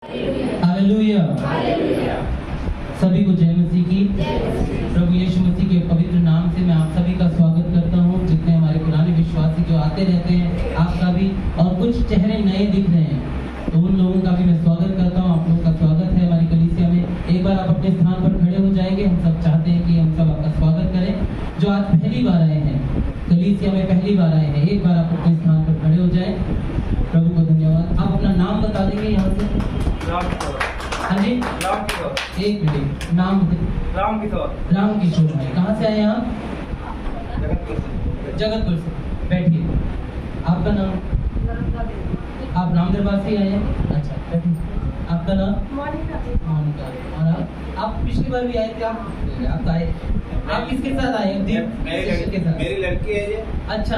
Hallelujah. सभी को जय मसीह की। प्रभु यीशु मसीह के पवित्र नाम से मैं आप सभी का स्वागत करता हूँ। जितने हमारे पुराने विश्वासी जो आते रहते हैं, आपका भी, और कुछ चेहरे नए दिख रहे हैं, तो उन लोगों का भी मैं स्वागत करता हूँ। आप लोगों का स्वागत है हमारी कलीसिया में। एक बार आप अपने स्थान पर खड़े हो जाएंगे। हम सब चाहते हैं कि हम सब आपका स्वागत करें। जो आज पहली बार आए हैं, कलीसिया में पहली बार आए हैं, एक बार आप अपने स्थान पर खड़े हो जाएं। प्रभु को धन्यवाद। आप अपना नाम बता देंगे यहाँ से। हाँ जी, एक मिनट, नाम राम किशोर भाई। कहाँ से आए आप? जगतपुर से। बैठिए। आपका नाम? आप राम दरबार से आए हैं? अच्छा, बैठिए। आपका नाम? मोनिका। और आप पिछली बार भी आए थे? आप आए। आप किसके साथ आए? के साथ। मेरी लड़की है ये। अच्छा,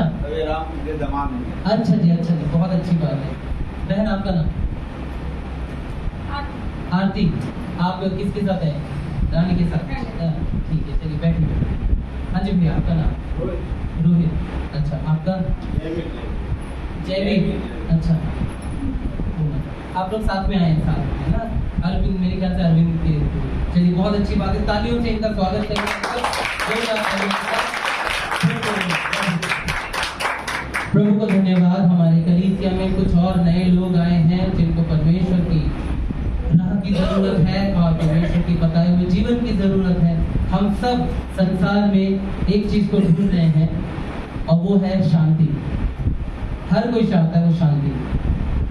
राम के दामाद है। अच्छा जी, अच्छा जी, बहुत अच्छी बात है। बहन, आपका नाम? आरती। आप किसके साथ हैं? रानी के साथ। ठीक है, चलिए बैठिए। हाँ जी भैया, आपका नाम? रोहित। अच्छा, आपका? जयवीर। अच्छा, आप लोग साथ में आए हैं, साथ में, है ना? अरविंद, मेरे ख्याल से अरविंद के। चलिए, बहुत अच्छी बात है। तालियों से इनका स्वागत करेंगे। प्रभु को धन्यवाद। हमारे कलीसिया में कुछ और नए लोग आए हैं जिनको परमेश्वर की राह की जरूरत है और परमेश्वर की बताए हुए जीवन की जरूरत है। हम सब संसार में एक चीज को ढूंढ रहे हैं और वो है शांति। हर कोई चाहता है वो शांति।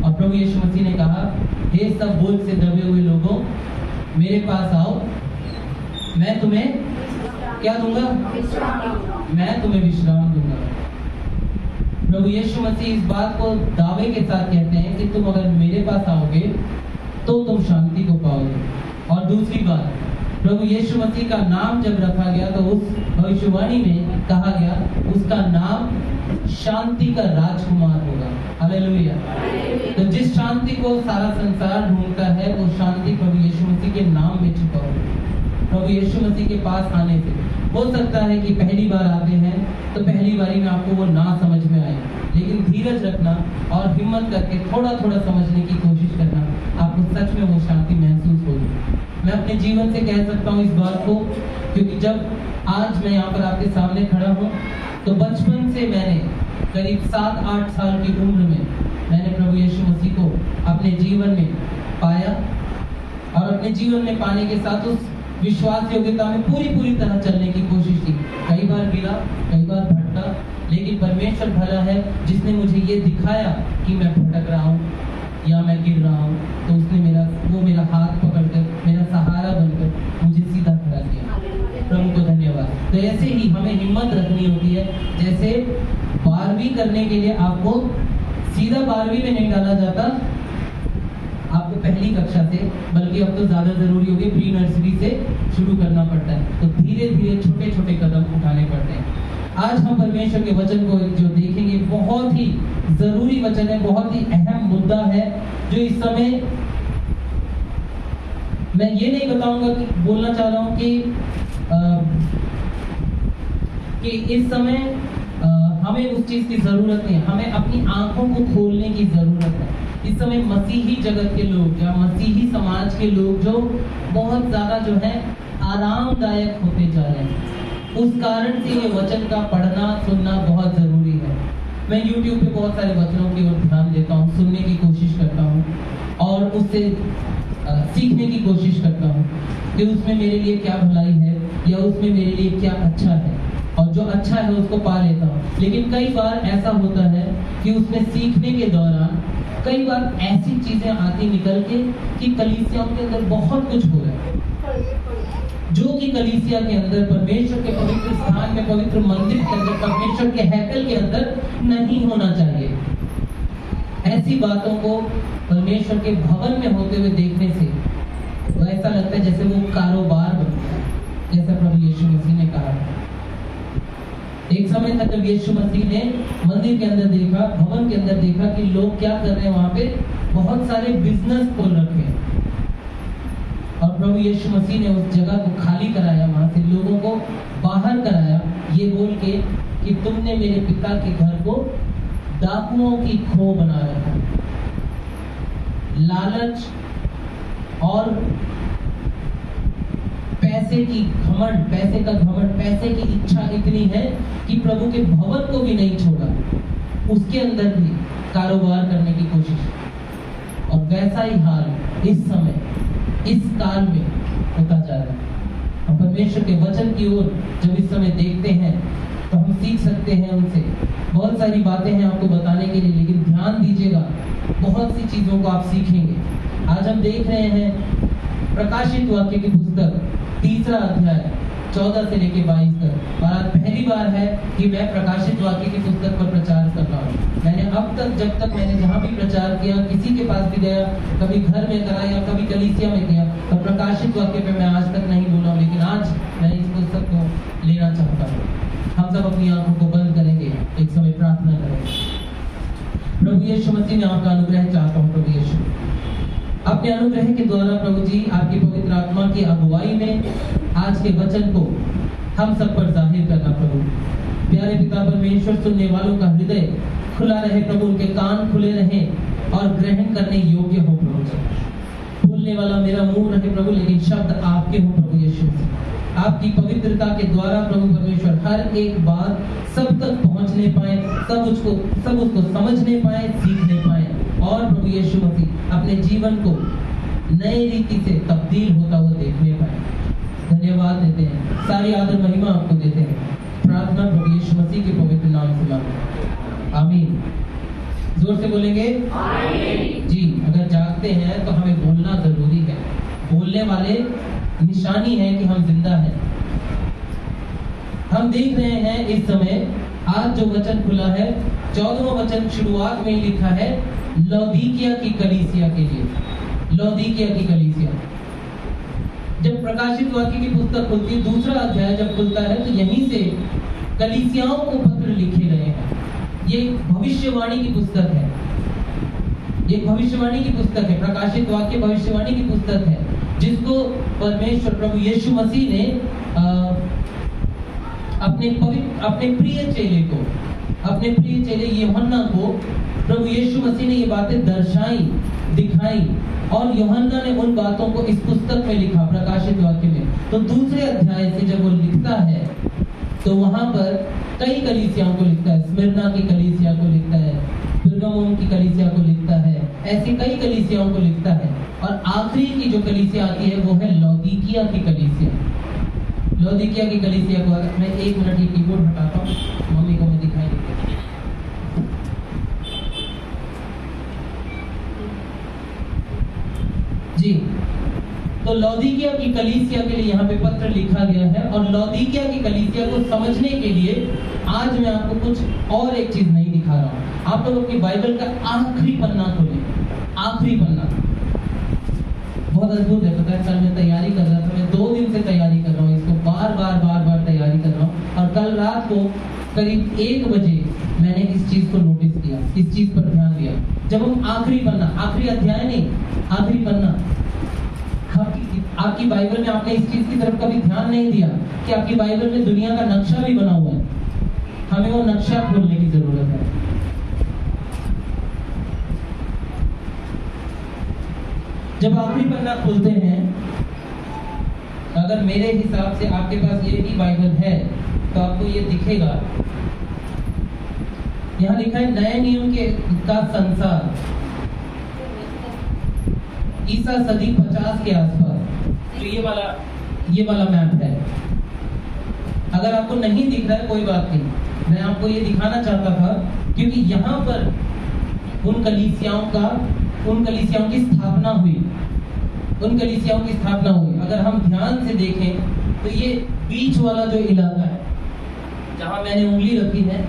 और प्रभु यीशु मसीह ने कहा, हे सब बोझ से दबे हुए लोगों, मेरे पास आओ, मैं तुम्हें क्या दूंगा? मैं तुम्हें विश्राम दूंगा। प्रभु यीशु मसीह इस बात को दावे के साथ कहते हैं कि तुम अगर मेरे पास आओगे तो तुम शांति को पाओगे। और दूसरी बात, प्रभु यीशु मसीह का नाम जब रखा गया तो उस भविष्यवाणी में कहा गया उसका नाम शांति का राजकुमार होगा। हालेलुया। तो जिस शांति को सारा संसार ढूंढता है, वो शांति प्रभु यीशु मसीह के नाम में छिपा होगा। प्रभु यीशु मसीह के पास आने से हो सकता है कि पहली बार आते हैं तो पहली बारी में आपको वो ना समझ में आए, लेकिन धीरज रखना और हिम्मत करके थोड़ा थोड़ा समझने की कोशिश करना, आपको सच में वो शांति महसूस होगी। मैं अपने जीवन से कह सकता हूँ इस बात को, क्योंकि जब आज मैं यहाँ पर आपके सामने खड़ा हूँ तो बचपन से मैंने करीब 7-8 साल की उम्र में मैंने प्रभु यीशु मसीह को अपने जीवन में पाया और अपने जीवन में पाने के साथ उस विश्वास योग्यता में पूरी तरह चलने की कोशिश की। कई बार गिरा, कई बार भटका, लेकिन परमेश्वर भला है जिसने मुझे ये दिखाया कि मैं भटक रहा हूँ या मैं गिर रहा हूँ, तो उसने मेरा हाथ पकड़कर, मेरा सहारा बनकर मुझे सीधा खड़ा किया। प्रभु को धन्यवाद। तो ऐसे ही हमें हिम्मत रखनी होती है। जैसे 12वीं करने के लिए आपको सीधा 12वीं में नहीं डाला जाता, आपको पहली कक्षा से, बल्कि अब तो ज्यादा जरूरी हो गई, प्री नर्सरी से शुरू करना पड़ता है। तो धीरे धीरे छोटे छोटे कदम उठाने पड़ते हैं। आज हम परमेश्वर के वचन को जो देखेंगे, बहुत ही जरूरी वचन है, बहुत ही अहम मुद्दा है, जो इस समय मैं ये नहीं बताऊंगा कि बोलना चाह रहा हूं कि इस समय हमें उस चीज की जरूरत नहीं है। हमें अपनी आंखों को खोलने की जरूरत है। इस समय मसीही जगत के लोग या मसीही समाज के लोग जो बहुत ज्यादा जो है आरामदायक होते जा रहे हैं, उस कारण से ये वचन का पढ़ना सुनना बहुत जरूरी है। मैं YouTube पे बहुत सारे वचनों की ओर ध्यान देता हूँ, सुनने की कोशिश करता हूँ और उससे सीखने की कोशिश करता हूँ कि उसमें मेरे लिए क्या भलाई है या उसमें मेरे लिए क्या अच्छा है, और जो अच्छा है उसको पा लेता हूँ। लेकिन कई बार ऐसा होता है कि उसमें सीखने के दौरान कई बार ऐसी चीजें आती निकल के कि कलीसियाओं के अंदर बहुत कुछ हो रहा है जो कि कलीसिया के अंदर, परमेश्वर के पवित्र स्थान में, पवित्र मंदिर के अंदर, परमेश्वर के हैकल के अंदर नहीं होना चाहिए। ऐसी बातों को परमेश्वर के भवन में होते हुए देखने से तो ऐसा लगता है जैसे वो कारोबार बन गया, जैसा प्रभु यीशु मसीह ने कहा। एक समय था जब यीशु मसीह ने मंदिर के अंदर देखा, भवन के अंदर देखा कि लोग क्या कर रहे हैं, वहां पे बहुत सारे बिजनेस खोल रखे हैं। और प्रभु यीशु मसीह ने उस जगह को खाली कराया, वहां से लोगों को बाहर कराया, ये बोल के कि तुमने मेरे पिता के घर को डाकुओं की खो बना रखा। लालच और पैसे का घमंड, पैसे की इच्छा इतनी है कि प्रभु के भवन को भी नहीं छोड़ा, उसके अंदर भी कारोबार करने की कोशिश। और वैसा ही हाल इस समय, इस काल में होता जा रहा है। हम परमेश्वर के वचन की ओर जब इस समय देखते हैं तो हम सीख सकते हैं उनसे। बहुत सारी बातें हैं आपको बताने के लिए, लेकिन ध्यान दीजिएगा, बहुत सी चीजों को आप सीखेंगे। आज हम देख रहे हैं प्रकाशित वाक्य की पुस्तक 3 अध्याय 14 से लेके 22 तक। और आज पहली बार है कि मैं प्रकाशित वाक्य की पुस्तक पर प्रचार कर रहा हूँ। मैंने अब तक, जब तक मैंने जहाँ भी प्रचार किया, किसी के पास भी गया, कभी घर में करा या कभी कलीसिया में किया, तो प्रकाशित वाक्य पे मैं आज तक नहीं बोला, लेकिन आज मैं इस पुस्तक को लेना चाहता हूँ। हम सब अपनी आंखों को बंद करेंगे, एक समय प्रार्थना करेंगे। प्रभु यीशु मसीह में आपका अनुग्रह चाहता हूँ। प्रभु यीशु, अपने अनुग्रह के द्वारा प्रभु जी, आपकी पवित्र आत्मा की अगुवाई में आज के वचन को हम सब पर जाहिर करना। प्रभु प्यारे पिता परमेश्वर, सुनने वालों का हृदय खुला रहे प्रभु, उनके कान खुले रहे और ग्रहण करने योग्य हो प्रभु। बोलने वाला मेरा मुंह रहे प्रभु, लेकिन शब्द आपके हो प्रभु यीशु। आपकी पवित्रता के द्वारा प्रभु परमेश्वर हर एक बात सब तक पहुंचने पाए, सब उसको समझने पाए, सीखने पाए, और प्रभु यीशु मसीह अपने जीवन को नए रीति से तब्दील होता हुआ देखने पाए। धन्यवाद देते हैं, सारी आदर महिमा आपको देते हैं। प्रार्थना प्रभु यीशु मसीह के पवित्र नाम से मांगते, आमीन। जोर से बोलेंगे आमीन। जी, अगर जागते हैं तो हमें बोलना जरूरी है। बोलने वाले निशानी है कि हम जिंदा हैं। हम देख रहे हैं इस समय, आज जो वचन खुला है, 14वां वचन शुरुआत में ही लिखा है लौदीकिया की कलीसिया के लिए। लौदीकिया की कलीसिया, जब प्रकाशित वाक्य की पुस्तक खुलती है, 2 अध्याय जब खुलता है, तो यहीं से कलीसियाओं को पत्र लिखे गए हैं। ये भविष्यवाणी की पुस्तक है, ये भविष्यवाणी की पुस्तक है। प्रकाशित वाक्य भविष्यवाणी की पुस्तक है, जिसको परमेश्वर प्रभु यीशु मसीह ने अपने प्रिय चेले यूहन्ना को प्रभु यीशु मसीह ने ये बातें दर्शाई, दिखाई, और यूहन्ना ने उन बातों को इस पुस्तक में लिखा, प्रकाशित वाक्य में। तो 2 अध्याय से जब वो लिखता है तो वहां पर कई कलीसियाओं को लिखता है। स्मिर्ना की कलीसिया को लिखता है, पेर्गामुन की कलीसिया को लिखता है, ऐसी कई कलीसियाओं को लिखता है। और आखिरी की जो कलीसिया आती है वो है लौदीकिया की कलीसिया। लौदीकिया की कलीसिया को, अगर मैं 1 मिनट ये कीबोर्ड हटाता हूँ, मम्मी को मैं दिखाई देता हूँ। जी, तो लौदीकिया की कलीसिया के लिए यहाँ पे पत्र लिखा गया है। और लौदीकिया की कलीसिया को समझने के लिए आज मैं आपको कुछ और एक चीज नहीं दिखा रहा हूँ। आप लोग अपनी बाइबल का आखिरी पन्ना खोलें, आखिरी पन्ना। बहुत अद्भुत है, पता है, कल मैं तैयारी कर रहा था, मैं 2 दिन से तैयारी कर रहा हूँ, इसको बार बार तैयारी कर रहा हूँ। और कल रात को करीब 1 बजे मैंने इस चीज को नोटिस किया, इस चीज पर ध्यान दिया। जब हम आखिरी पन्ना, आखिरी अध्याय नहीं, आखिरी पन्ना, आपकी बाइबल में आपने इस चीज की तरफ कभी ध्यान नहीं दिया कि आपकी बाइबल में दुनिया का नक्शा भी बना हुआ है। हमें वो नक्शा खोलने की जरूरत है। जब आखिरी पन्ना खोलते हैं, अगर मेरे हिसाब से आपके पास ये भी बाइबल है तो आपको ये दिखेगा, यहाँ लिखा है नए नियम का संसार, ईसा सदी 50 के आसपास। तो ये वाला मैप है। अगर आपको नहीं दिख रहा है कोई बात नहीं, मैं आपको ये दिखाना चाहता था, क्योंकि यहाँ पर उन कलीसियाओं की स्थापना हुई, अगर हम ध्यान से देखें तो ये बीच वाला जो इलाका है, जहां मैंने उंगली रखी है,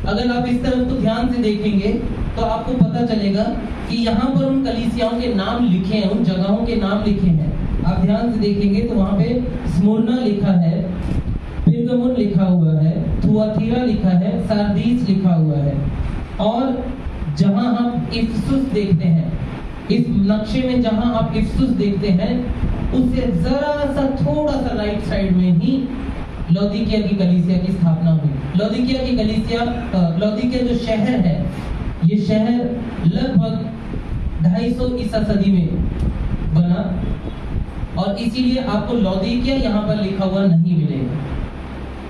अगर आप इस तरफ को ध्यान से देखेंगे तो आपको पता चलेगा कि यहाँ पर उन कलीसियाओं के नाम लिखे हैं, उन जगहों के नाम लिखे हैं। आप ध्यान से देखेंगे तो वहां पे स्मुर्ना लिखा है, पेर्गामुन लिखा हुआ है, थुआतीरा लिखा है, सार्दीस लिखा हुआ है। और जहां हम इफिसुस देखते हैं, इस नक्शे में जहां आप इफिसुस देखते हैं, उससे जरा सा थोड़ा सा राइट साइड में ही लौदीकिया की कलीसिया की स्थापना हुई। लौदीकिया जो शहर है, ये शहर लगभग 250 ईसा सदी में बना, और इसीलिए आपको लौदीकिया यहाँ पर लिखा हुआ नहीं मिलेगा,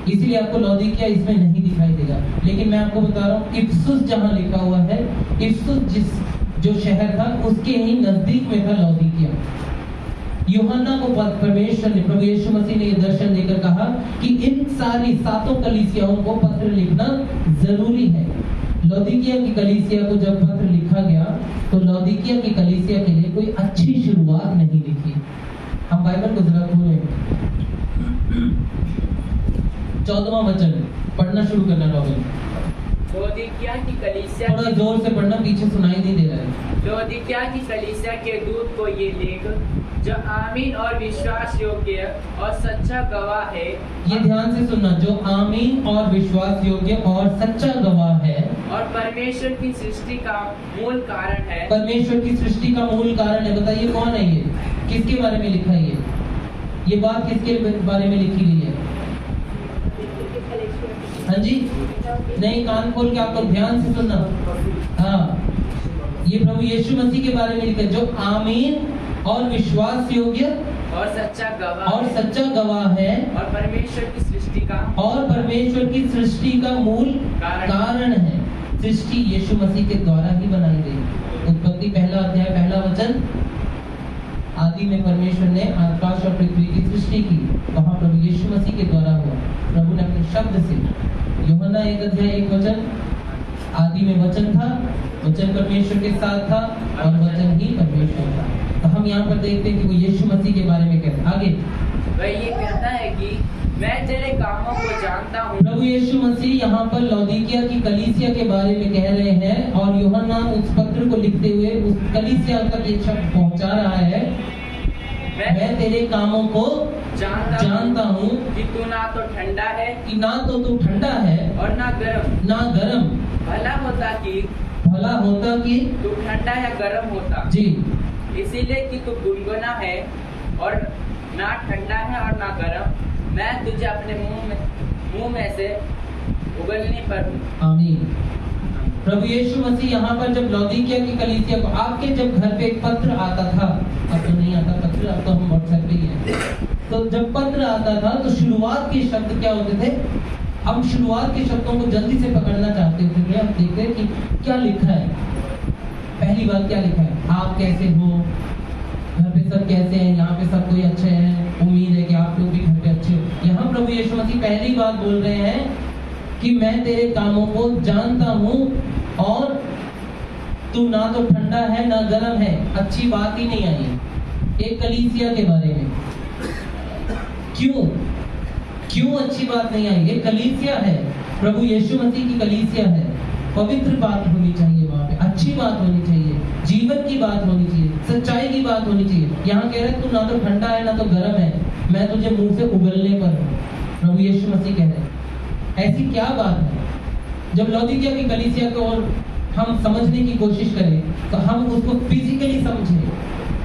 इसीलिए आपको लौदीकिया इसमें नहीं दिखाई देगा। लेकिन मैं आपको बता रहा हूँ, इफसुस जहाँ लिखा हुआ है, इफसुस जो शहर था उसके ही नजदीक में था लौदीकिया। यूहन्ना को परमेश्वर ने, प्रभु यीशु मसीह ने ये दर्शन देकर कहा कि इन सारी 7 कलीसियाओं को पत्र लिखना जरूरी है। लौदीकिया की कलीसिया को जब पत्र लिखा गया तो लौदीकिया की कलीसिया के लिए कोई अच्छी शुरुआत नहीं लिखी। हम बाइबल को जरा खोलें, 14वां वचन पढ़ना शुरू करना रॉबिन। लौदीकिया की कलीसिया, थोड़ा जोर से पढ़ना, पीछे सुनाई नहीं दे रहा है। लौदीकिया की कलीसिया के दूत को ये लेख, जो आमीन और विश्वास योग्य और सच्चा गवाह है। ये ध्यान से सुनना, जो आमीन और विश्वास योग्य और सच्चा गवाह है और परमेश्वर की सृष्टि का मूल कारण है। परमेश्वर की सृष्टि का मूल कारण है। बताइए कौन है ये, किसके बारे में लिखा है ये बात किसके बारे में लिखी गई है? हाँ जी, नहीं, कान खोल के आपको ध्यान से सुनना। हाँ, ये प्रभु यीशु मसीह के बारे में लिखा है, जो आमीन और विश्वास योग्य और सच्चा गवाह है और परमेश्वर की सृष्टि का, और परमेश्वर की सृष्टि का मूल कारण है। सृष्टि यीशु मसीह के द्वारा ही बनाई गई। उत्पत्ति 1 अध्याय 1 वचन, आदि में परमेश्वर ने आकाश और पृथ्वी की सृष्टि की, वहां प्रभु यीशु मसीह के द्वारा हुआ। प्रभु ने अपने शब्द से, यूहन्ना 1 अध्याय 1 वचन, आदि में वचन था, वचन परमेश्वर के साथ था और वचन ही परमेश्वर था। तो हम यहाँ पर देखते हैं कि वो यीशु मसीह के बारे में कहता है। आगे वह ये कहता है कि मैं तेरे कामों को जानता हूँ। प्रभु यीशु मसीह यहाँ पर लौदीकिया की कलीसिया के बारे में कह रहे हैं, और यूहन्ना उस पत्र को लिखते हुए उस कलीसिया तक ये शब्द पहुंचा रहा है, मैं तेरे कामों को जानता हूँ कि तू ना तो ठंडा है, कि ना तो तू ठंडा है और ना गरम। भला होता कि तू ठंडा या गरम होता। जी, इसीलिए कि तू गुनगुना है और ना ठंडा है और ना गरम, मैं तुझे अपने मुंह में से उगलने पर हूँ। आमीन। प्रभु यीशु मसीह यहाँ पर जब लौदीकिया की कलीसिया को, आपके जब घर पे एक पत्र आता था, अब तो नहीं आता पत्र, अब तो हम व्हाट्सएप पे ही हैं, तो जब पत्र आता था तो शुरुआत के शब्द क्या होते थे? हम शुरुआत के शब्दों को जल्दी से पकड़ना चाहते थे। हम देखते हैं कि क्या लिखा है। पहली बात क्या लिखा है? आप कैसे हो, घर पे सब कैसे हैं, यहाँ पे सब कोई अच्छे हैं, उम्मीद है कि आप लोग भी घर पे अच्छे हो। यहाँ प्रभु यीशु मसीह पहली बात बोल रहे हैं कि मैं तेरे कामों को जानता हूँ और तू ना तो ठंडा है ना गर्म है। अच्छी बात ही नहीं आई एक कलीसिया के बारे में। क्यों अच्छी बात नहीं आई? ये कलीसिया है, प्रभु यीशु मसीह की कलीसिया है। पवित्र बात होनी चाहिए वहां पे, अच्छी बात होनी चाहिए, जीवन की बात होनी चाहिए, सच्चाई की बात होनी चाहिए। यहाँ कह रहे तू ना तो ठंडा है ना तो गर्म है, मैं तुझे मुंह से उगलने पर हूँ। प्रभु यीशु मसीह कह रहे हैं। ऐसी क्या बात है? जब लौदीकिया की कलीसिया को हम समझने की कोशिश करें तो हम उसको फिजिकली समझें,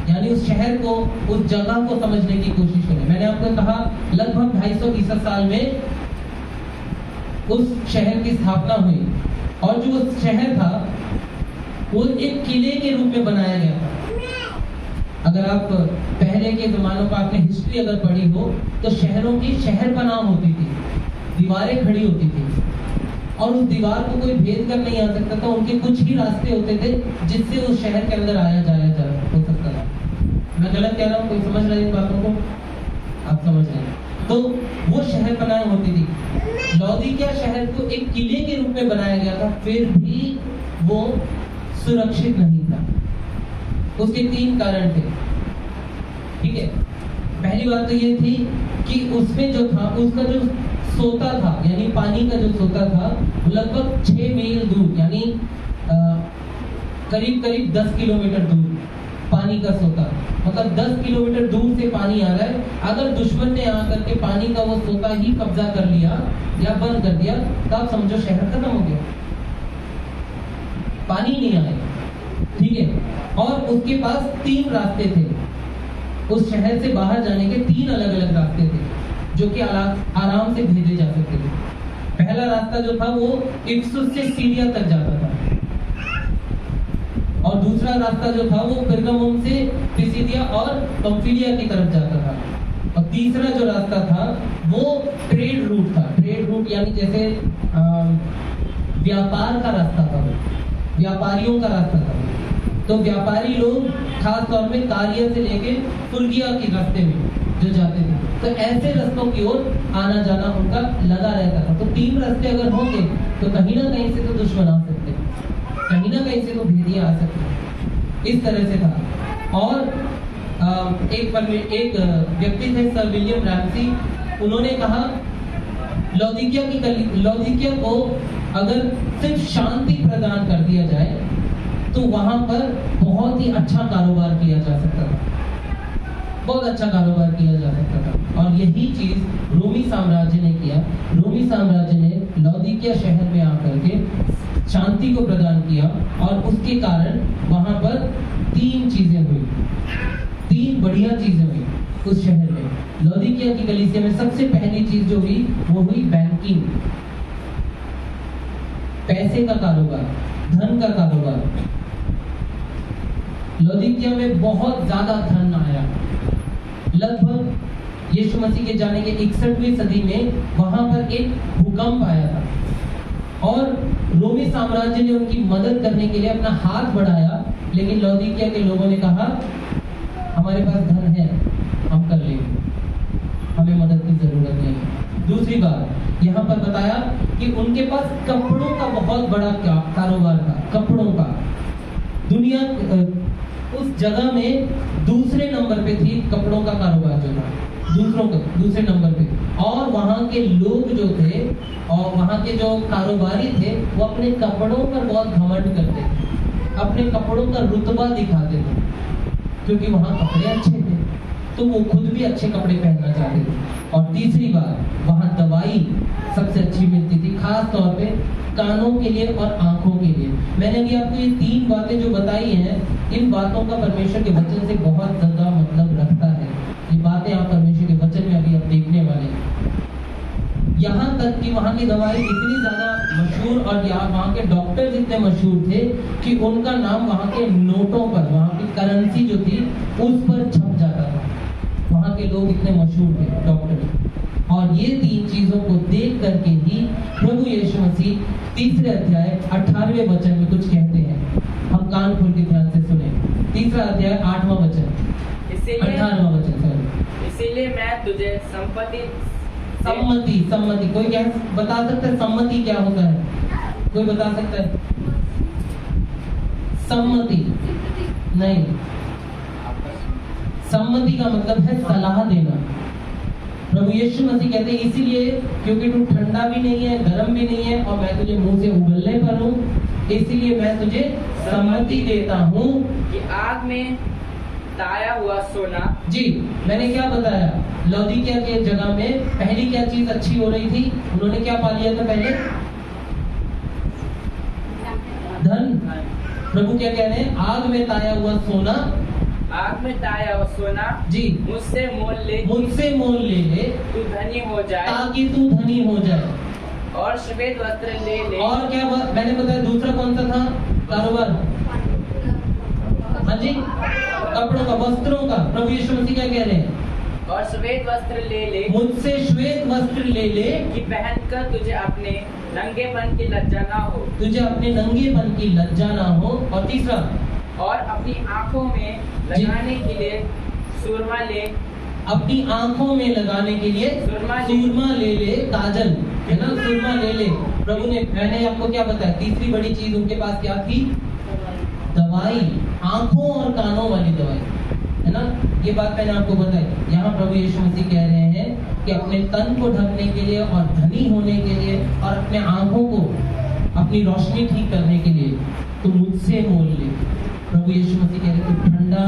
यानी उस शहर को, उस जगह को समझने की कोशिश करें। मैंने आपको कहा लगभग 250 ईसा साल में उस शहर की स्थापना हुई, और जो उस शहर था वो एक किले के रूप में बनाया गया था। अगर आप पहले के जमानों का आपने हिस्ट्री अगर पढ़ी हो तो शहरों की शहर बना होती थी, दीवारें खड़ी होती थी, और उस दीवार को कोई भेद कर नहीं आ सकता था। उनके कुछ ही रास्ते होते थे जिससे उस शहर के अंदर आया जाया जा हो सकता था। मैं गलत कह रहा हूँ? कोई समझ रहे हैं बातों को? आप समझ रहे हैं? तो वो शहर बनाई होती थी। लौदीकिया शहर को एक किले के रूप में बनाया गया था, फिर भी वो सुरक्षित नहीं था। उसके 3 कारण थे, ठीक है। पहली बात तो ये थी कि उसमें जो था, उसका जो सोता था, यानी पानी का जो सोता था, लगभग 6 मील दूर, यानी करीब 10 किलोमीटर दूर पानी का सोता, मतलब 10 किलोमीटर दूर से पानी आ रहा है। अगर दुश्मन ने आकर के पानी का वो सोता ही कब्जा कर लिया या बंद कर दिया तो आप समझो शहर खत्म हो गया, पानी नहीं आएगा, ठीक है। और उसके पास 3 रास्ते थे, उस शहर से बाहर जाने के 3 अलग अलग रास्ते थे जो कि आराम से भेजे जा सकते थे। पहला रास्ता जो था वो इफसुस से सीरिया तक जाता था, और दूसरा रास्ता जो था वो पेरगामुन से पिसिदिया और पंफिलिया की तरफ जाता था, और तीसरा जो रास्ता था वो ट्रेड रूट था। ट्रेड रूट यानी जैसे व्यापार का रास्ता था, व्यापारियों का रास्ता था। तो व्यापारी लोग खास तौर में कारिया से लेके फुल्गिया के रास्ते में जो जाते थे, तो ऐसे रास्तों की ओर आना जाना उनका लगा रहता था। तो 3 रास्ते अगर होंगे तो कहीं ना कहीं से तो दुश्मन आ सकते, कहीं ना कहीं से तो भेदिए आ सकते, इस तरह से था। और एक व्यक्ति थे सर विलियम रैमसी, उन्होंने कहा लौदीकिया को अगर सिर्फ शांति प्रदान कर दिया जाए तो वहां पर बहुत ही अच्छा कारोबार किया जा सकता था, बहुत अच्छा कारोबार किया जा सकता था। और यही चीज रोमी साम्राज्य ने किया। रोमी साम्राज्य ने लौदीकिया शहर में आकर के शांति को प्रदान किया, और उसके कारण वहां पर 3 चीजें हुई, 3 बढ़िया चीजें हुई उस शहर में। लौदीकिया की कलीसिया में सबसे पहली चीज जो हुई वो हुई बैंकिंग, पैसे का कारोबार, धन का कारोबार। लौदीकिया में बहुत ज्यादा धन आया। लगभग यीशु मसीह के जाने के 61वीं सदी में वहां पर एक भूकंप आया था, और रोमी साम्राज्य ने उनकी मदद करने के लिए अपना हाथ बढ़ाया, लेकिन लौदीकिया के लोगों ने कहा हमारे पास धन है, हम कर लेंगे, हमें मदद की जरूरत नहीं है। दूसरी बात यहाँ पर बताया कि उनके पास कपड़ों का बहुत बड़ा कारोबार था, कपड़ों का। दुनिया उस जगह में दूसरे नंबर पे थी कपड़ों का कारोबार जो था, दूसरे नंबर पे। और वहाँ के लोग जो थे और वहाँ के जो कारोबारी थे वो अपने कपड़ों पर बहुत घमंड करते थे, अपने कपड़ों का रुतबा दिखाते थे, क्योंकि वहाँ कपड़े अच्छे थे तो वो खुद भी अच्छे कपड़े पहनना चाहते थे। और तीसरी बात, वहाँ दवाई सबसे अच्छी मिलती थी, खास तौर पे कानों के लिए और आंखों के लिए। मैंने अभी आपको ये 3 बातें जो बताई हैं, इन बातों का परमेश्वर के वचन से बहुत ज्यादा मतलब रखता है। ये बातें आप परमेश्वर के वचन में अभी आप देखने वाले हैं। यहाँ तक कि वहाँ की दवाई इतनी ज्यादा मशहूर, और यहाँ वहाँ के डॉक्टर इतने मशहूर थे कि उनका नाम वहाँ के नोटों पर, वहाँ की करेंसी जो थी उस पर छप जाता था। वहाँ के लोग इतने मशहूर थे डॉक्टर। और ये 3 चीजों को देख करके ही प्रभु यीशु मसीह 3 अध्याय 18वें वचन में कुछ कहते हैं। हम कान खोल के ध्यान से सुने। 3 अध्याय 8वां वचन, 18वां वचन। इसीलिए मैं तुझे सम्मति कोई क्या बता सकता है? सम्मति क्या होता है? कोई बता सकता है? सम्मति नहीं, सम्मति का मतलब है सलाह देना। प्रभु यीशु मसीह कहते हैं इसीलिए क्योंकि तू ठंडा भी नहीं है, गर्म भी नहीं है, और मैं तुझे मुंह से उगलने पर हूँ, इसीलिए मैं तुझे सम्मति देता हूँ कि आग में ताया हुआ सोना। जी, मैंने क्या बताया? लौदीकिया के जगह में पहली क्या चीज अच्छी हो रही थी? उन्होंने क्या पा लिया था पहले? धन। प्रभु क्या कह रहे हैं? आग में ताया हुआ सोना, आग में ताया हुआ सोना जी मुझसे मोल ले तू धनी हो जाए, ताकि तू धनी हो जाए। और श्वेत वस्त्र ले। और क्या मैंने बताया? दूसरा कौन सा था कारोबार? हाँ जी, कपड़ों का, वस्त्रों का। प्रभु यीशु मसीह क्या कह रहे हैं? और श्वेत वस्त्र ले, मुझसे श्वेत वस्त्र ले कि पहनकर तुझे अपने नंगेपन की लज्जा ना हो, और तीसरा, और अपनी आंखों में लगाने के लिए सुरमा ले, अपनी आंखों में लगाने के लिए सुरमा ले, काजल है ना, सुरमा ले। प्रभु ने, मैंने आपको क्या बताया? तीसरी बड़ी चीज उनके पास क्या थी? दवाई, आंखों और कानों वाली दवाई, है ना। ये बात मैंने आपको बताई। यहाँ प्रभु यीशु मसीह कह रहे हैं कि अपने तन को ढकने के लिए और धनी होने के लिए और अपने आंखों को, अपनी रोशनी ठीक करने के लिए तो मुझसे मोल ले। प्रभु यीशु मसीह कह रहे हैं तू ठंडा,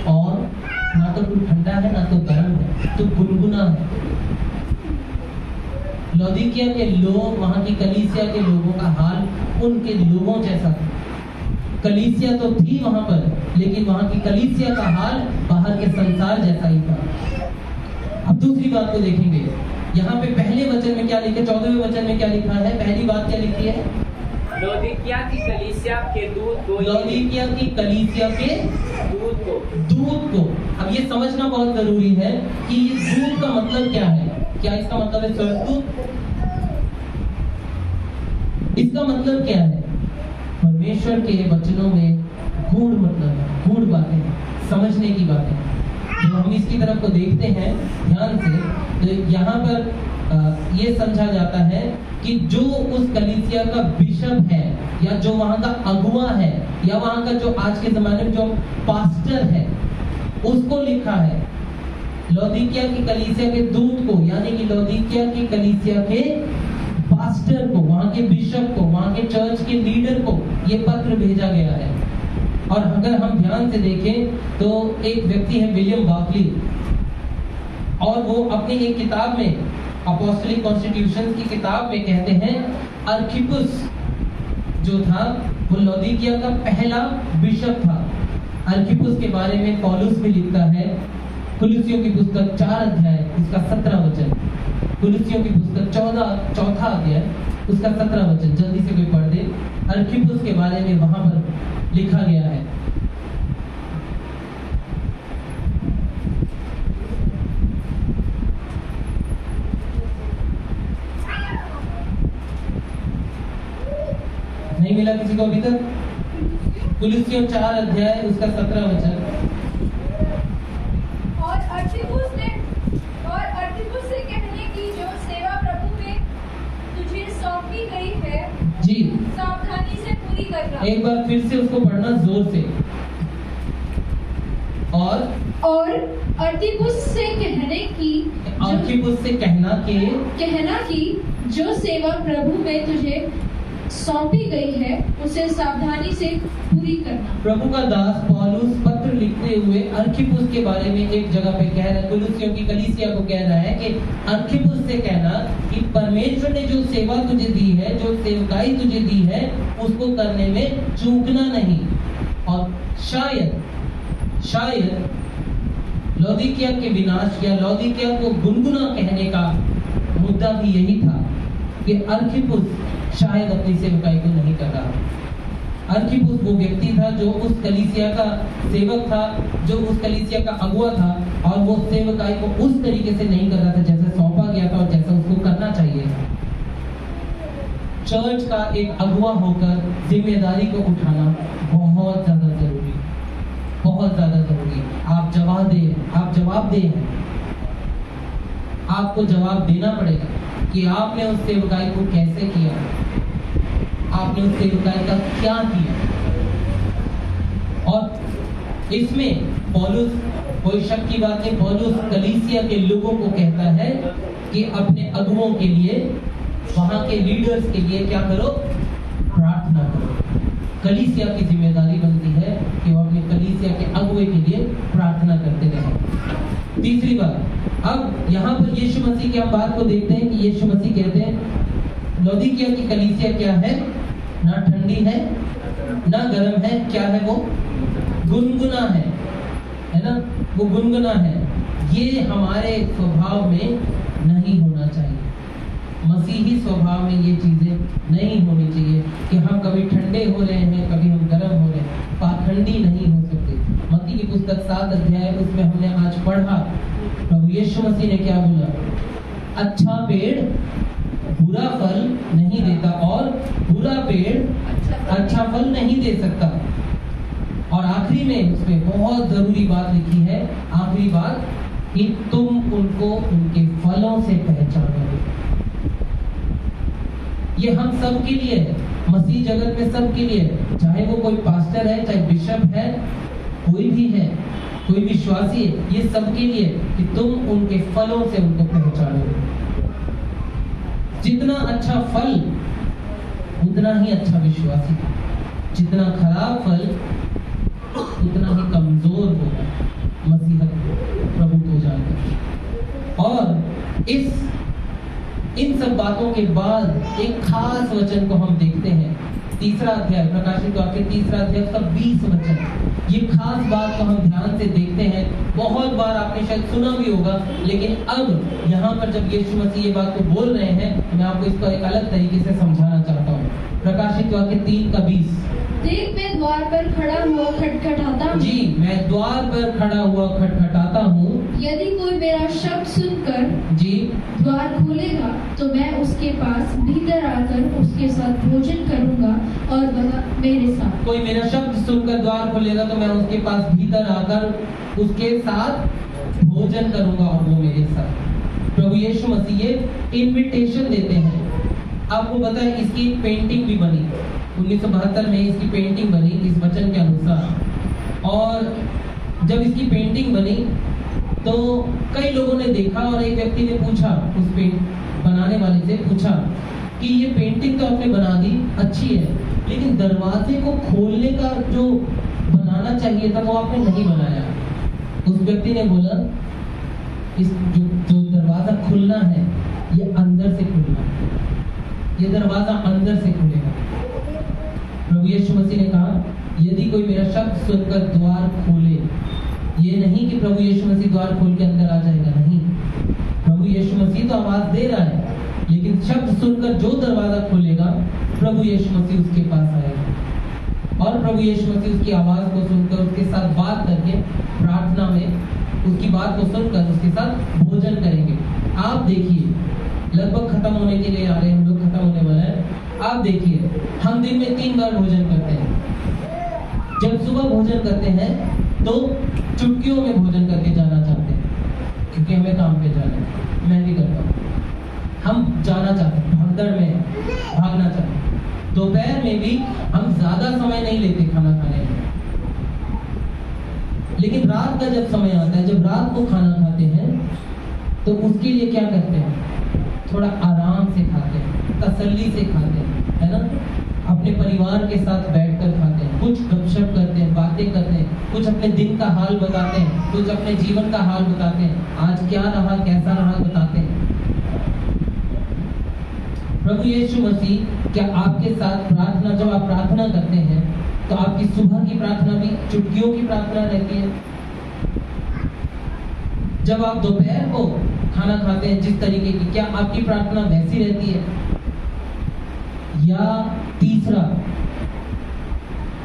और ना तो तू ठंडा है ना तो गर्म है, तू गुनगुना है। लौदीकिया के लोग, वहां की कलीसिया के लोगों का हाल उनके लोगों जैसा था। कलीसिया तो थी वहां पर, लेकिन वहां की कलीसिया का हाल बाहर के संसार जैसा ही था। अब दूसरी बात को देखेंगे। यहाँ पे पहले वचन में क्या लिखा है? 14वें वचन में क्या लिखा है? पहली बात क्या लिखी है? लौदीकिया की कलीसिया के दूत को लौदीकिया की कलीसिया के दूत को। अब ये समझना बहुत जरूरी है कि ये दूत का मतलब क्या है। क्या इसका मतलब है स्वर्गदूत? इसका मतलब क्या है? परमेश्वर के वचनों में गूढ़ मतलब है, गूढ़ बातें, समझने की बातें। जब हम इसकी तरफ को देखते हैं ध्यान से, तो यहाँ पर ये समझा जाता है कि जो उस कलीसिया का बिशप है, या जो वहां का अगुआ है, या वहां का जो आज के जमाने में जो पास्टर है, उसको लिखा है। लौदीकिया की कलीसिया के दूत को, यानी कि लौदीकिया की कलीसिया के पास्टर को, वहां के बिशप को, वहां के चर्च के लीडर को ये पत्र भेजा गया है। और अगर हम ध्यान से देखें तो एक व्यक्ति है विलियम बार्कली, और वो अपनी एक किताब में, अपोस्टलिक कॉन्स्टिट्यूशन की किताब में कहते हैं, अर्खिपुस जो था वो लौदीकिया का पहला बिशप था। अर्खिपुस के बारे में पौलुस भी लिखता है, कुलुस्सियों की पुस्तक 4 अध्याय उसका 17 वचन, कुलुस्सियों की पुस्तक 4 अध्याय उसका 17 वचन, जल्दी से कोई पढ़ दे। अर्खिपुस के बारे में वहां पर लिखा गया है। नहीं मिला किसी को अभी तक? कुलुस्सियों 4 अध्याय उसका 17 वचन। और अर्खिपुस से कहने की जो सेवा प्रभु में तुझे सौंपी गई है, जी, सावधानी से पूरी करना। एक बार फिर से उसको पढ़ना जोर से। और अर्खिपुस से कहने की, अर्खिपुस से कहना कि जो सेवा प्रभु में तुझे सौंपी गई है उसे सावधानी से पूरी करना। प्रभु का दास पौलुस पत्र लिखते हुए अर्खिपुस के बारे में एक जगह पे कह रहा है, कुलुस्सियों की कलीसिया को कह रहा है कि अर्खिपुस से कहना कि परमेश्वर ने जो सेवा तुझे दी है, जो सेवकाई तुझे दी है, उसको करने में चूकना नहीं। और शायद लौदीकिया के विनाश या लौदीकिया को गुनगुना कहने का मुद्दा भी यही था कि अर्खिपुस शायद अपनी सेवकाई को नहीं कर रहा। अर्खिपुस वो व्यक्ति था जो उस कलीसिया का सेवक था, जो उस कलीसिया का अगुआ था, और वो सेवकाई को उस तरीके से नहीं कर रहा था जैसे सौंपा गया था और जैसा उसको करना चाहिए था। चर्च का एक अगुआ होकर जिम्मेदारी को उठाना बहुत ज्यादा जरूरी, बहुत ज्यादा जरूरी। आप जवाब दें, आपको जवाब देना पड़ेगा कि आपने उस सेवकाई को कैसे किया, आपने उस सेवकाई का क्या किया। और इसमें पौलुस, कोई शक की बात नहीं, पौलुस कलीसिया के लोगों को कहता है कि अपने अगुओं के लिए, वहां के लीडर्स के लिए क्या करो? प्रार्थना करो। कलीसिया की जिम्मेदारी बनती है कि वो अपने कलीसिया के अगुए के लिए प्रार्थना करते रहे। तीसरी बात, अब यहाँ पर यीशु मसीह की हम बात को देखते हैं कि यीशु मसीह कहते हैं लौदीकिया की कलीसिया क्या है? ना ठंडी है ना गर्म है, क्या है वो? गुनगुना है ना, वो गुनगुना है। ये हमारे स्वभाव में नहीं होना चाहिए, मसीही स्वभाव में ये चीजें नहीं होनी चाहिए कि हम कभी ठंडे हो रहे हैं, कभी हम गर्म हो रहे हैं, पाखंडी नहीं हो सकते। मत्ती की पुस्तक 7 अध्याय उसमें हमने आज पढ़ा, प्रभु यीशु मसीह ने क्या बोला? अच्छा पेड़ बुरा फल नहीं देता और बुरा पेड़ अच्छा फल नहीं दे सकता। और आखिरी में उसमें बहुत जरूरी बात लिखी है, आखिरी बात, कि तुम उनको उनके फलों से पहचानोगे। ये हम सब के लिए है, मसीह जगत में सब के लिए है, चाहे वो कोई पास्टर है, चाहे बिशप है, कोई भी है, कोई विश्वासी है, ये सबके लिए कि तुम उनके फलों से उनको पहचानोगे। जितना अच्छा फल उतना ही अच्छा विश्वासी, जितना खराब फल उतना ही कमजोर होगा मसीहत प्रभु को जानकर। और इन सब बातों के बाद एक खास वचन को हम देखते हैं, 3 अध्याय, प्रकाशित वाक्य 3 अध्याय उसका 20 वचन। ये खास बात को हम ध्यान से देखते हैं। बहुत बार आपने शायद सुना भी होगा, लेकिन अब यहाँ पर जब यीशु मसीह ये बात को बोल रहे हैं, मैं आपको इसको एक अलग तरीके से समझाना चाहता हूँ। प्रकाशित वाक्य 3:20। देख मैं द्वार पर खड़ा हुआ खटखटाता हूँ। जी, मैं द्वार पर खड़ा हुआ खटखटाता हूँ। यदि कोई मेरा शब्द सुनकर जी, द्वार खोलेगा तो मैं उसके पास भीतर आकर उसके साथ भोजन करूंगा और वह मेरे साथ। कोई मेरा शब्द सुनकर द्वार खोलेगा तो मैं उसके पास भीतर आकर उसके साथ भोजन करूंगा और वो मेरे साथ। प्रभु यीशु मसीह ये इनविटेशन देते हैं। आपको पता है इसकी पेंटिंग भी बनी 1972 में, इसकी पेंटिंग बनी इस वचन के अनुसार। और जब इसकी पेंटिंग बनी तो कई लोगों ने देखा और एक व्यक्ति ने पूछा, उस बनाने वाले से पूछा कि ये पेंटिंग तो आपने बना दी, अच्छी है, लेकिन दरवाजे को खोलने का जो बनाना चाहिए था वो आपने नहीं बनाया। उस व्यक्ति ने बोला इस जो दरवाजा खुलना है ये अंदर से खुलना है, ये दरवाजा अंदर से खुलेगा। प्रभु यीशु मसीह ने कहा यदि कोई मेरा शब्द सुनकर द्वार खोले, ये नहीं कि प्रभु यीशु मसीह द्वार खोल के अंदर आ जाएगा, नहीं। प्रभु यीशु मसीह तो आवाज दे रहा है, लेकिन शब्द सुनकर जो दरवाजा खोलेगा प्रभु यीशु मसीह उसके पास आएगा और प्रभु यीशु मसीह उसकी आवाज को सुनकर उसके साथ बात करके प्रार्थना में उसकी बात को सुनकर उसके साथ भोजन करेंगे। आप देखिए, लगभग खत्म होने के लिए आ रहे हैं, हम लोग खत्म होने वाला है। आप देखिए, हम दिन में 3 बार भोजन करते हैं। जब सुबह भोजन करते हैं तो चुटकियों में भोजन करके जाना चाहते हैं, क्योंकि हमें काम पे जाना है। मैं भी करता हूँ, हम जाना चाहते हैं, भगदड़ में भागना चाहते हैं। दोपहर में भी हम ज्यादा समय नहीं लेते खाना खाने में, लेकिन रात का जब समय आता है, जब रात को खाना खाते हैं तो उसके लिए क्या करते हैं, थोड़ा आराम से खाते हैं, तसल्ली से खाते हैं, है ना। अपने परिवार के साथ बैठकर खाते हैं, कुछ गपशप करते हैं, बातें करते हैं, कुछ अपने दिन का हाल बताते हैं, कुछ अपने जीवन का हाल बताते हैं, आज क्या रहा कैसा रहा बताते हैं। प्रभु यीशु मसीह क्या आपके साथ प्रार्थना, जब आप प्रार्थना करते हैं तो आपकी सुबह की प्रार्थना भी चुटकियों की प्रार्थना रहती है? जब आप दोपहर को खाना खाते हैं जिस तरीके की, क्या आपकी प्रार्थना वैसी रहती है? या तीसरा,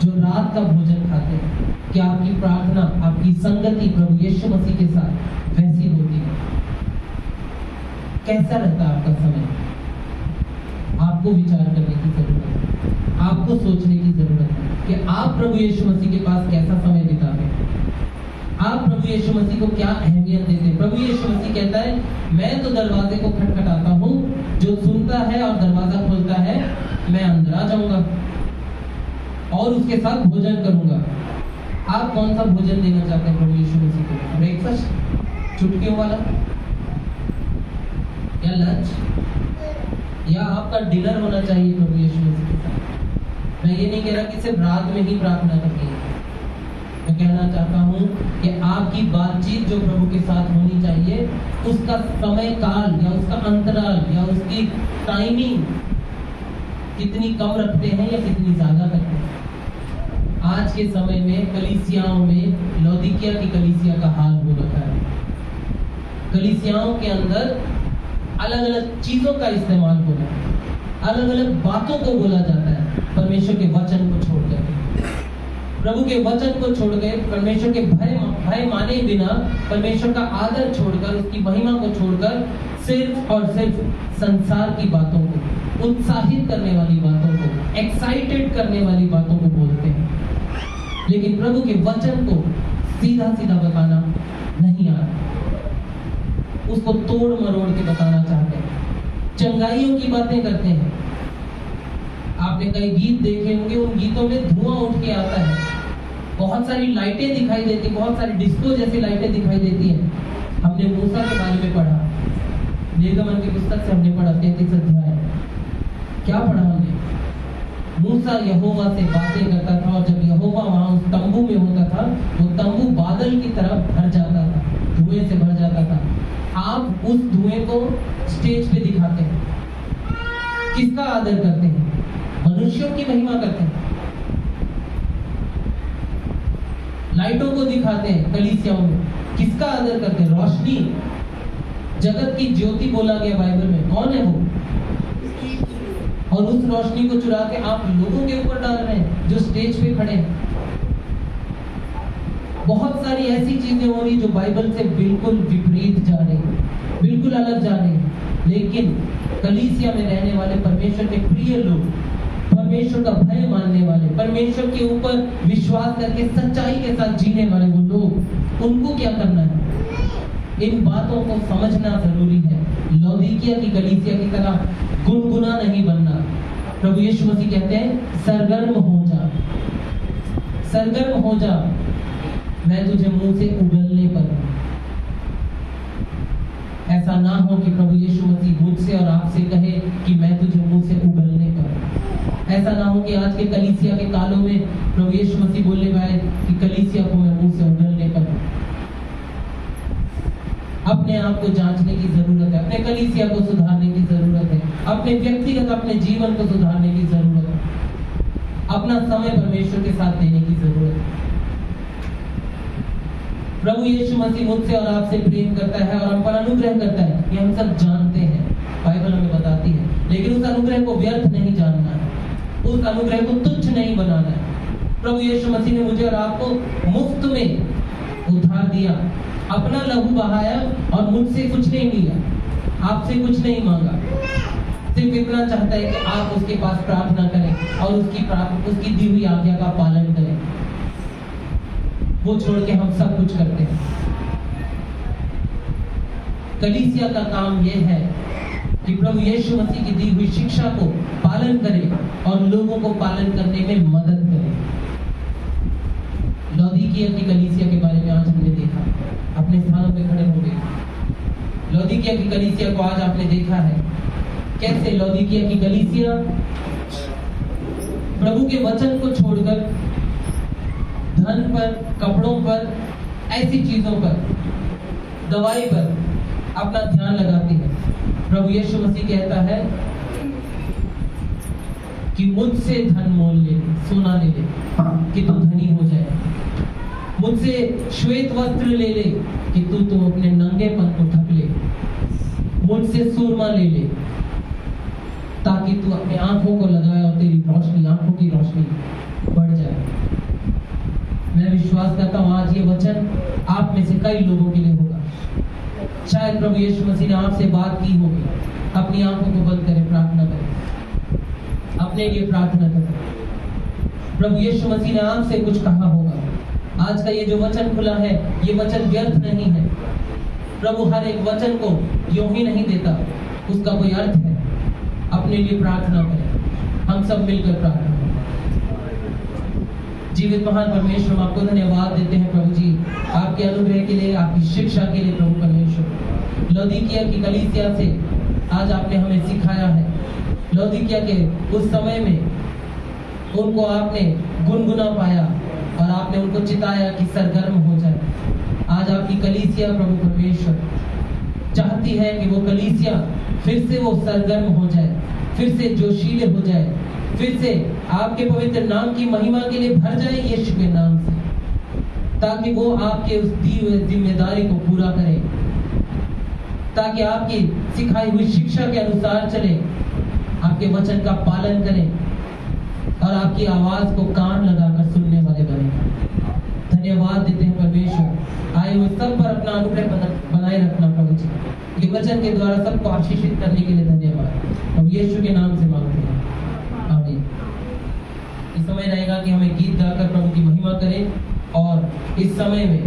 जो रात का भोजन खाते हैं, क्या आपकी प्रार्थना, आपकी संगति प्रभु यीशु मसीह के साथ वैसी होती है? कैसा रहता है आपका समय? आपको विचार करने की जरूरत है, आपको सोचने की जरूरत है कि आप प्रभु यीशु मसीह के पास कैसा समय बिताते हैं, आप प्रभु यीशु मसीह को क्या अहमियत देते हैं। प्रभु यीशु मसीह कहता है मैं तो दरवाजे को खटखटाता हूँ, जो सुनता है और दरवाजा खोलता है मैं अंदर आ जाऊंगा और उसके साथ भोजन करूंगा। आप कौन सा भोजन देना चाहते हैं प्रभु यीशु मसीह को? ब्रेकफास्ट चुटकियों वाला, या लंच, या आपका डिनर होना चाहिए प्रभु यीशु मसीह के साथ? मैं ये नहीं कह रहा कि सिर्फ रात में ही प्रार्थना करनी है, मैं कहना चाहता हूँ कि आपकी बातचीत जो प्रभु के साथ होनी चाहिए उसका समय काल या उसका अंतराल या उसकी टाइमिंग कितनी कम रखते हैं या कितनी ज्यादा करते हैं। आज के समय में कलीसियाओं में लौदीकिया की कलीसिया का हाल हो रखा है। कलीसियाओं के अंदर अलग अलग चीजों का इस्तेमाल हो रहा है, अलग अलग बातों को बोला जाता है परमेश्वर के वचन को छोड़कर, प्रभु के वचन को छोड़कर, परमेश्वर के भय माने बिना, परमेश्वर का आदर छोड़कर, उसकी महिमा को छोड़कर सिर्फ और सिर्फ संसार की बातों को, उत्साहित करने वाली बातों को, एक्साइटेड करने वाली बातों को बोलते हैं, लेकिन प्रभु के वचन को सीधा सीधा बताना नहीं आ रहा, उसको तोड़ मरोड़ के बताना चाहते हैं, चंगाइयों की बातें करते हैं। आपने कई गीत देखे होंगे, उन गीतों में धुआं उठ के आता है, बहुत सारी लाइटें दिखाई देती, बहुत सारी डिस्को जैसी लाइटें दिखाई देती हैं। हमने मूसा के बारे में पढ़ा, निर्गमन की पुस्तक से हमने पढ़ा 33 अध्याय। क्या पढ़ा हमने? मूसा यहोवा से बातें करता था और जब यहोवा वहां उस तंबू में होता था, वो तंबू बादल की तरफ भर जाता था, धुएं से भर जाता था। आप उस धुएं को स्टेज पे दिखाते हैं, किसका आदर करते हैं? मनुष्यों की महिमा करते हैं। लाइटों को दिखाते हैं कलीसियाओं में, किसका आदर करते हैं? रोशनी, जगत की ज्योति बोला गया बाइबल में, कौन है वो? और उस रोशनी को चुरा के आप लोगों के ऊपर डाल रहे हैं जो स्टेज पे खड़े हैं। बहुत सारी ऐसी चीजें हो रही जो बाइबल से बिल्कुल विपरीत जा रही है, बिल्कुल अलग जा रही है। लेकिन कलीसिया में रहने वाले परमेश्वर के प्रिय लोग, परमेश्वर का भय मानने वाले, परमेश्वर के ऊपर विश्वास करके सच्चाई के साथ जीने वाले वो लोग, उनको क्या करना है? इन बातों को समझना जरूरी है। लौदीकिया की कलीसिया की तरह गुनगुना नहीं बनना। प्रभु यीशु मसीह कहते हैं सरगर्म हो जा, सरगर्म हो जा, मैं तुझे मुंह से उगलने पर हूं। ऐसा ना हो कि प्रभु यीशु मसीह मुझसे और आपसे कहे कि मैं तुझे मुंह से उगलने पर हूं। ऐसा ना हो कि आज के कलीसिया के कालों में प्रभु यीशु मसीह बोलने पाए कि कलीसिया को मैं मुंह से उगलने पर हूं। अपने आप को जांचने की जरूरत है, अपने कलीसिया को सुधारने की जरूरत है, अपने व्यक्तिगत अपने जीवन को सुधारने की जरूरत है, अपना समय परमेश्वर के साथ देने की जरूरत है। प्रभु यीशु मसीह मुझसे और आपसे प्रेम करता है और हम पर अनुग्रह करता है, ये हम सब जानते हैं, बाइबल हमें बताती है। लेकिन उस अनुग्रह को व्यर्थ नहीं जानना है, उस अनुग्रह को तुच्छ नहीं बनाना है। प्रभु यीशु मसीह ने मुझे और आपको मुफ्त में उद्धार दिया, अपना लहू बहाया और मुझसे कुछ नहीं लिया, आपसे कुछ नहीं मांगा, सिर्फ इतना चाहता है कि आप उसके पास प्रार्थना करें और उसकी दी हुई आज्ञा का पालन करें। वो छोड़ के हम सब कुछ करते हैं। कलीसिया का काम यह है कि प्रभु यीशु मसीह की दी हुई शिक्षा को पालन करे और लोगों को पालन करने में मदद करे। लौदीकिया की कलीसिया के बारे में आज हमने देखा, अपने स्थानों पे खड़े हो गए। लौदीकिया की कलीसिया को आज आपने देखा है कैसे लौदीकिया की कलीसिया प्रभु के वचन को छोड़कर धन पर, कपड़ों पर, ऐसी चीजों पर, दवाई पर अपना ध्यान लगाती है। प्रभु यीशु मसीह कहता है कि मुझसे धन मोल ले, सोना ले ले कि तू धनी हो जाए, मुझसे श्वेत वस्त्र ले ले कि तू अपने नंगेपन को ढक ले, मुझसे सुरमा ले ले ताकि तू अपनी आंखों को लगाए और तेरी रोशनी, आंखों की रोशनी बढ़ जाए। मैं विश्वास करता हूं आज ये वचन आप में से कई लोगों के लिए होगा। शायद प्रभु यीशु मसीह ने आपसे बात की होगी। अपनी आंखों को बंद करें, प्रार्थना करें, अपने लिए प्रार्थना करें। प्रभु यीशु मसीह ने आपसे कुछ कहा होगा। आज का ये जो वचन खुला है, ये वचन व्यर्थ नहीं है। प्रभु हर एक वचन को यूं ही नहीं देता, उसका कोई अर्थ है। अपने लिए प्रार्थना करें, हम सब मिलकर प्रार्थना करें। जीवित महान परमेश्वर, हम आपको धन्यवाद देते हैं प्रभु जी, आपके अनुग्रह के लिए, आपकी शिक्षा के लिए। प्रभु परमेश्वर, लौदीकिया की कलीसिया से आज आपने हमें सिखाया है। लौदीकिया के उस समय में उनको आपने गुनगुना पाया और आपने उनको चिताया कि सरगर्म हो जाए। आज आपकी कलीसिया प्रभु परमेश्वर चाहती है कि वो कलीसिया फिर से वो सरगर्म हो जाए, फिर से जोशीले हो जाए, फिर से आपके पवित्र नाम की महिमा के लिए भर जाए यीशु के नाम से, ताकि वो आपके उस दी हुई जिम्मेदारी को पूरा करे, ताकि आपकी सिखाई हुई शिक्षा के अनुसार चले, आपके वचन का पालन करें और आपकी आवाज को कान लगाकर सुनने वाले बने। धन्यवाद देते हैं परमेश्वर, आए हुए सब पर अपना अनुग्रह बनाए रखना प्रभु जी। ये वचन के द्वारा सबको आशीषित करने के लिए धन्यवाद। हम यीशु के नाम से मांगते हैं, आमीन। इस समय रहेगा कि हमें गीत गाकर प्रभु की महिमा करें और इस समय में